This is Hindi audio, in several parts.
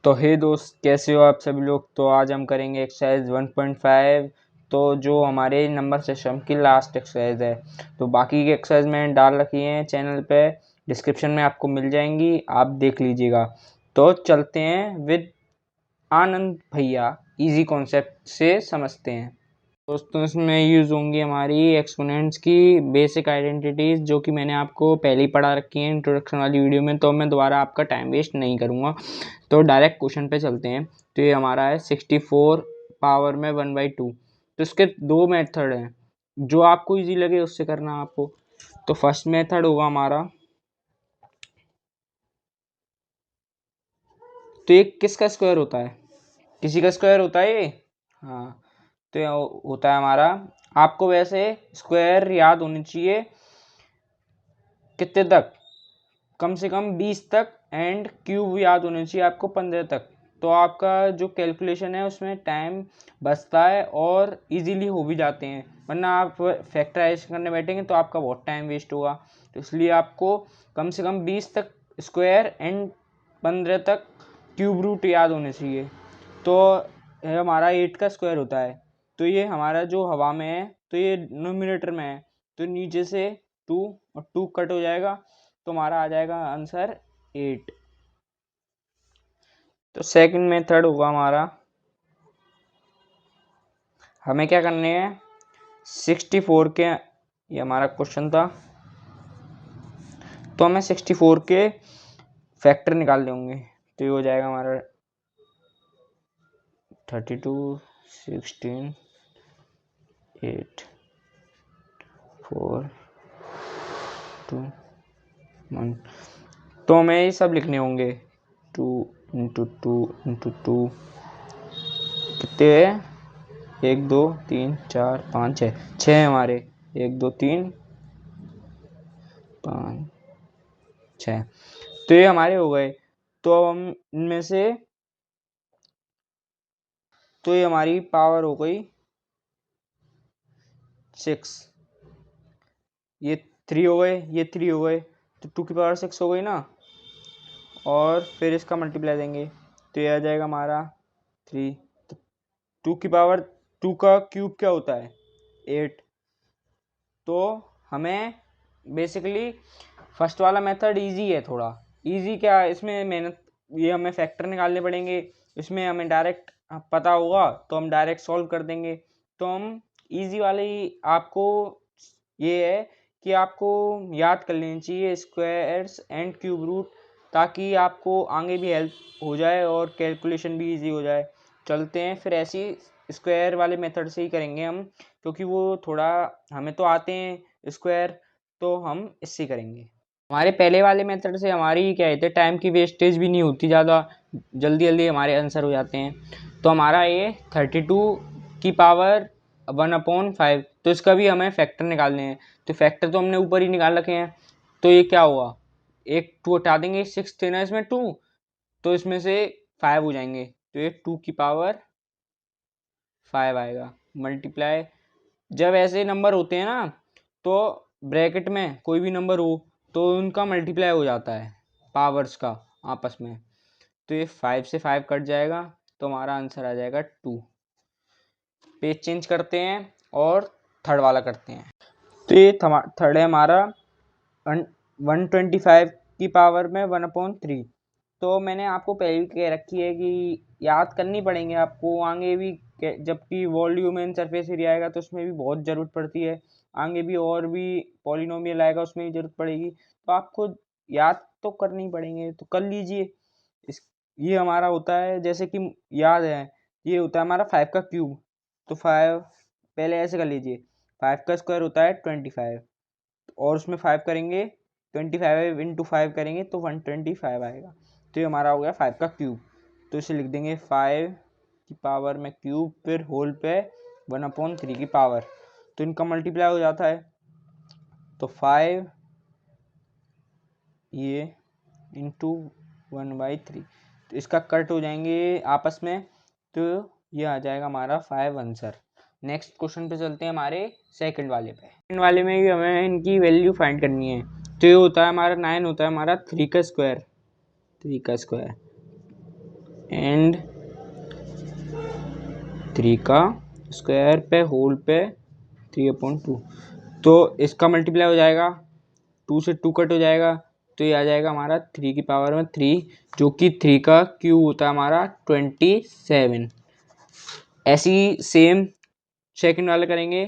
तो हे दोस्त, कैसे हो आप सभी लोग। तो आज हम करेंगे एक्सरसाइज 1.5। तो जो हमारे नंबर सिस्टम की लास्ट एक्सरसाइज है। तो बाकी की एक्सरसाइज मैंने डाल रखी है चैनल पे, डिस्क्रिप्शन में आपको मिल जाएंगी, आप देख लीजिएगा। तो चलते हैं विद आनंद भैया, इजी कॉन्सेप्ट से समझते हैं। दोस्तों, इसमें यूज़ होंगी हमारी एक्सपोनेंट्स की बेसिक आइडेंटिटीज़, जो कि मैंने आपको पहले ही पढ़ा रखी है इंट्रोडक्शन वाली वीडियो में। तो मैं दोबारा आपका टाइम वेस्ट नहीं करूँगा, तो डायरेक्ट क्वेश्चन पे चलते हैं। तो ये हमारा है 64 पावर में 1/2। तो इसके दो मेथड हैं, जो आपको इजी लगे उससे करना आपको। तो फर्स्ट मेथड होगा हमारा, तो ये किसका स्क्वायर होता है? किसी का स्क्वायर होता है ये। हाँ, तो ये होता है हमारा। आपको वैसे स्क्वायर याद होनी चाहिए कितने तक, कम से कम 20 तक, एंड क्यूब याद होनी चाहिए आपको 15 तक। तो आपका जो कैलकुलेशन है उसमें टाइम बचता है और इजीली हो भी जाते हैं, वरना आप फैक्टराइजेशन करने बैठेंगे तो आपका बहुत टाइम वेस्ट होगा। तो इसलिए आपको कम से कम 20 तक स्क्वायर एंड 15 तक क्यूब रूट याद होने चाहिए। तो हमारा 8 का स्क्वायर होता है। तो ये हमारा जो हवा में है, तो ये नोमिनेटर में है, तो नीचे से 2 और 2 कट हो जाएगा, तो हमारा आ जाएगा आंसर 8। तो सेकंड मेथड होगा हमारा, हमें क्या करने हैं 64 के, ये हमारा क्वेश्चन था, तो हमें 64 के फैक्टर निकाल लेंगे। तो ये हो जाएगा हमारा 32, 16, 8, 4, 2, 1। तो हमें ये सब लिखने होंगे 2 इंटू 2 इंटू 2 कितने हैं, 1 2 3 4 5 6 हमारे, 1 2 3 5 6। तो ये हमारे हो गए। तो अब हम इनमें से, तो ये हमारी पावर हो गई 6, ये 3 हो गए, ये 3 हो गए, तो 2 की पावर 6 हो गई ना, और फिर इसका मल्टीप्लाई देंगे तो ये आ जाएगा हमारा 3। तो 2 की पावर 2 का क्यूब क्या होता है 8। तो हमें बेसिकली फर्स्ट वाला मेथड इजी है, थोड़ा इजी क्या है इसमें मेहनत, ये हमें फैक्टर निकालने पड़ेंगे, इसमें हमें डायरेक्ट पता होगा तो हम डायरेक्ट सॉल्व कर देंगे। तो हम इजी वाले ही, आपको ये है कि आपको याद कर लेनी चाहिए स्क्वायर्स एंड क्यूब रूट, ताकि आपको आगे भी हेल्प हो जाए और कैलकुलेशन भी इजी हो जाए। चलते हैं फिर ऐसी स्क्वायर वाले मेथड से ही करेंगे हम, क्योंकि वो थोड़ा हमें तो आते हैं स्क्वायर, तो हम इससे करेंगे। हमारे पहले वाले मेथड से हमारी क्या कहते हैं, टाइम की वेस्टेज भी नहीं होती ज़्यादा, जल्दी जल्दी हमारे आंसर हो जाते हैं। तो हमारा ये 32 की पावर 1/5, तो इसका भी हमें फैक्टर निकालने हैं। तो फैक्टर तो हमने ऊपर ही निकाल रखे हैं, तो ये क्या हुआ, एक 2 हटा देंगे, 6 थे ना इसमें 2, तो इसमें से 5 हो जाएंगे, तो ये 2 की पावर 5 आएगा। मल्टीप्लाई, जब ऐसे नंबर होते हैं ना, तो ब्रैकेट में कोई भी नंबर हो तो उनका मल्टीप्लाई हो जाता है पावर्स का आपस में। तो ये 5 से 5 कट जाएगा, तो हमारा आंसर आ जाएगा 2। पेज चेंज करते हैं और थर्ड वाला करते हैं। तो ये थर्ड है हमारा 125 की पावर में 1/3। तो मैंने आपको पहले भी कह रखी है कि याद करनी पड़ेंगे आपको आगे भी, जबकि वॉल्यूम एंड सरफेस एरिया आएगा तो उसमें भी बहुत ज़रूरत पड़ती है, आगे भी और भी पॉलिनोमियल आएगा उसमें भी ज़रूरत पड़ेगी, तो आपको याद तो करनी पड़ेंगे, तो कर लीजिए। इस ये हमारा होता है, जैसे कि याद है, ये होता है हमारा 5 का क्यूब। तो 5 पहले ऐसे कर लीजिए, 5 का स्क्वायर होता है 25, और उसमें 5 करेंगे, 25 इंटू 5 करेंगे तो 125 आएगा। तो ये हमारा हो गया 5 का क्यूब। तो इसे लिख देंगे 5 की पावर में क्यूब, फिर होल पे 1/3 की पावर, तो इनका मल्टीप्लाई हो जाता है। तो 5 ये इंटू 1/3, तो इसका कट हो जाएंगे आपस में, तो ये आ जाएगा हमारा 5 आंसर। नेक्स्ट क्वेश्चन पे चलते हैं हमारे सेकंड वाले पे। सेकंड वाले में भी हमें इनकी वैल्यू फाइंड करनी है। तो ये होता है हमारा 9, होता है हमारा 3 का स्क्वायर, 3 का स्क्वायर 3 का स्क्वायर पे होल पे 3/2। तो इसका मल्टीप्लाई हो जाएगा, 2 से 2 कट हो जाएगा, तो ये आ जाएगा हमारा 3 की पावर में 3, जो कि 3 का क्यूब होता है हमारा 27। ऐसी सेम सेकंड वाला करेंगे।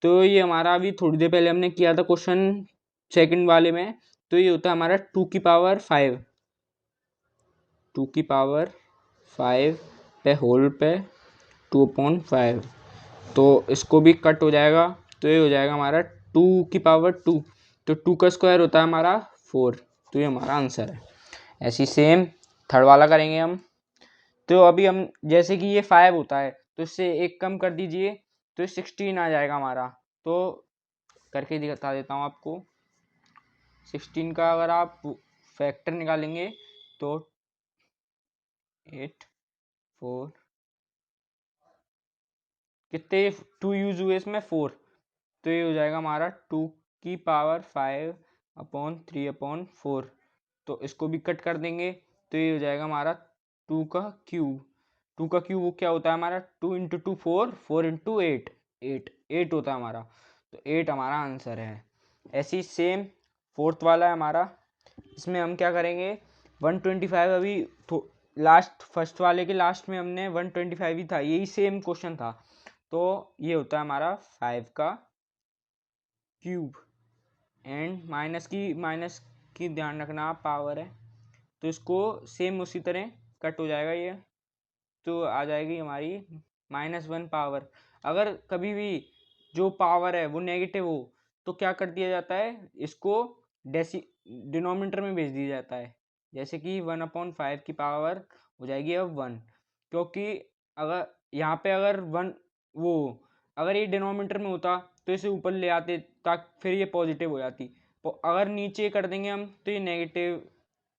तो ये हमारा अभी थोड़ी देर पहले हमने किया था क्वेश्चन सेकंड वाले में, तो ये होता है हमारा 2 की पावर 5, 2 की पावर 5 पे होल पे 2/5। तो इसको भी कट हो जाएगा, तो ये हो जाएगा हमारा 2 की पावर 2, तो 2 का स्क्वायर होता है हमारा 4, तो ये हमारा आंसर है। ऐसी सेम थर्ड वाला करेंगे हम। तो अभी हम जैसे कि ये 5 होता है, तो इससे एक कम कर दीजिए, तो 16 आ जाएगा हमारा। तो करके दिखा देता हूँ आपको। 16 का अगर आप फैक्टर निकालेंगे तो 8 4 कितने 2 यूज हुए इसमें 4, तो ये हो जाएगा हमारा 2 की पावर 5/3/4। तो इसको भी कट कर देंगे, तो ये हो जाएगा हमारा 2 का क्यूब। 2 का क्यूब क्या होता है हमारा, 2 इंटू 2 4, 4 इंटू 8, 8 होता है हमारा। तो 8 हमारा आंसर है। ऐसी सेम फोर्थ वाला है हमारा। इसमें हम क्या करेंगे, 125 अभी लास्ट फर्स्ट वाले के लास्ट में हमने 125 ही था, यही सेम क्वेश्चन था। तो ये होता है हमारा 5 का क्यूब, एंड माइनस की ध्यान रखना, पावर है, तो इसको सेम उसी तरह कट हो जाएगा ये, तो आ जाएगी हमारी -1 पावर। अगर कभी भी जो पावर है वो नेगेटिव हो, तो क्या कर दिया जाता है, इसको डिनोमिनेटर में भेज दिया जाता है। जैसे कि 1/5 की पावर हो जाएगी अब 1, क्योंकि अगर यहाँ पे अगर 1 वो अगर ये डिनोमिनेटर में होता तो इसे ऊपर ले आते, ताकि फिर ये पॉजिटिव हो जाती। अगर नीचे कर देंगे हम, तो ये नेगेटिव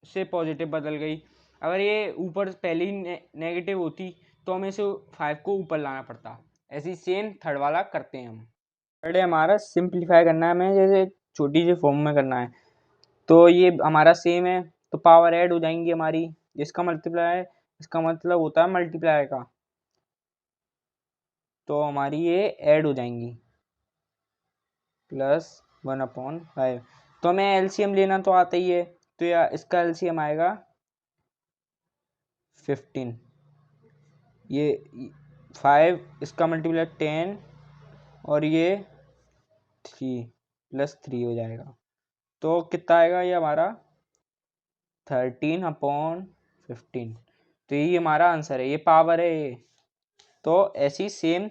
से पॉजिटिव बदल गई। अगर ये ऊपर पहले ही नेगेटिव होती, तो हमें इसे 5 को ऊपर लाना पड़ता। ऐसी सेम थर्ड वाला करते हैं हम। थर्ड है हमारा सिंप्लीफाई करना है हमें, जैसे छोटी सी फॉर्म में करना है। तो ये हमारा सेम है, तो पावर ऐड हो जाएंगी हमारी, इसका मल्टीप्लाई, इसका मतलब होता है मल्टीप्लाई का, तो हमारी ये ऐड हो जाएंगी +1/5। तो हमें एलसीएम लेना तो आता ही है, तो या इसका एलसीएम आएगा 15, ये 5, इसका मल्टीप्लाई 10, और ये 3 +3 हो जाएगा। तो कितना आएगा ये हमारा 13/15। तो ये हमारा आंसर है, ये पावर है ये। तो ऐसी सेम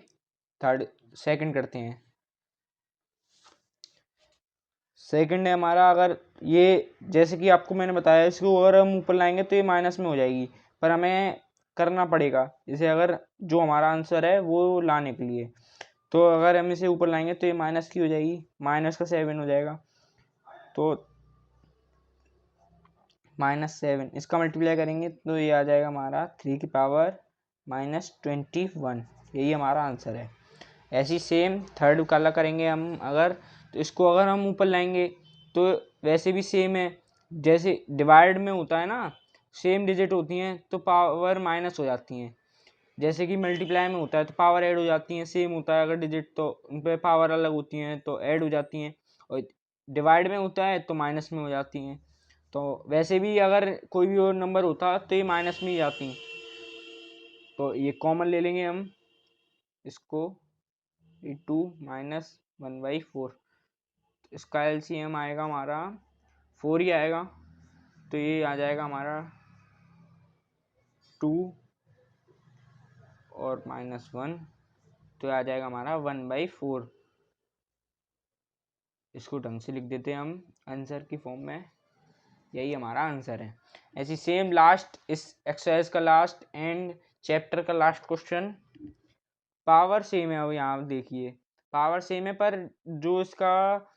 थर्ड सेकंड करते हैं। सेकंड है हमारा, अगर ये जैसे कि आपको मैंने बताया, इसको अगर हम ऊपर लाएंगे तो ये माइनस में हो जाएगी, पर हमें करना पड़ेगा जैसे, अगर जो हमारा आंसर है वो लाने के लिए। तो अगर हम इसे ऊपर लाएंगे तो ये माइनस की हो जाएगी, -7 हो जाएगा। तो -7, इसका मल्टीप्लाई करेंगे तो ये आ जाएगा हमारा 3 की पावर -21। यही हमारा आंसर है। ऐसी सेम थर्ड वाला करेंगे हम। अगर तो इसको अगर हम ऊपर लाएंगे तो वैसे भी सेम है, जैसे डिवाइड में होता है ना, सेम डिजिट होती हैं तो पावर माइनस हो जाती हैं। जैसे कि मल्टीप्लाई में होता है तो पावर ऐड हो जाती हैं, सेम होता है अगर डिजिट तो उन पर पावर अलग होती हैं तो ऐड हो जाती हैं, और डिवाइड में होता है तो माइनस में हो जाती हैं। तो वैसे भी अगर कोई भी और नंबर होता तो ये माइनस में ही जाती। तो ये कॉमन ले लेंगे हम इसको, 2 -1/4। इसका एलसीएम आएगा हमारा 4 ही आएगा, तो ये आ जाएगा हमारा 2 और -1, तो आ जाएगा हमारा 1/4। इसको ढंग से लिख देते हैं हम आंसर की फॉर्म में, यही हमारा आंसर है। ऐसी सेम लास्ट इस एक्सरसाइज का लास्ट एंड चैप्टर का लास्ट क्वेश्चन, पावर सेम है। अब यहाँ देखिए पावर सेम है, पर जो इसका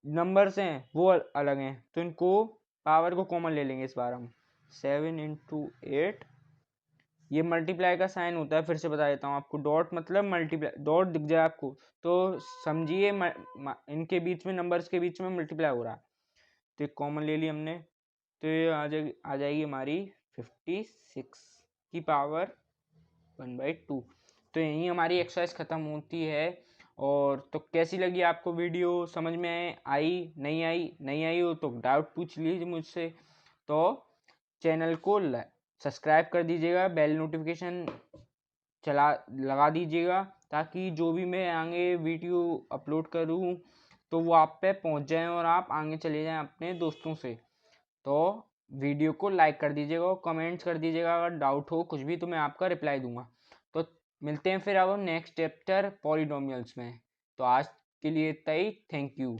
नंबर्स हैं वो अलग हैं, तो इनको पावर को कॉमन ले लेंगे इस बार हम। 7 × 8, ये मल्टीप्लाई का साइन होता है, फिर से बता देता हूँ आपको। डॉट मतलब मल्टीप्लाई, डॉट दिख जाए आपको तो समझिए इनके बीच में, नंबर्स के बीच में मल्टीप्लाई हो रहा है। तो एक कॉमन ले ली हमने, तो ये आ जाएगी हमारी 56 की पावर 1/2। तो यहीं हमारी एक्सरसाइज ख़त्म होती है। और तो कैसी लगी आपको वीडियो, समझ में आई नहीं आई हो तो डाउट पूछ लीजिए मुझसे। तो चैनल को सब्सक्राइब कर दीजिएगा, बेल नोटिफिकेशन लगा दीजिएगा, ताकि जो भी मैं आगे वीडियो अपलोड करूँ तो वो आप पे पहुंच जाए और आप आगे चले जाएं अपने दोस्तों से। तो वीडियो को लाइक कर दीजिएगा और कमेंट्स कर दीजिएगा, अगर डाउट हो कुछ भी तो मैं आपका रिप्लाई दूंगा। तो मिलते हैं फिर अब नेक्स्ट चैप्टर पॉलिनोमियल्स में। तो आज के लिए इतना ही, थैंक यू।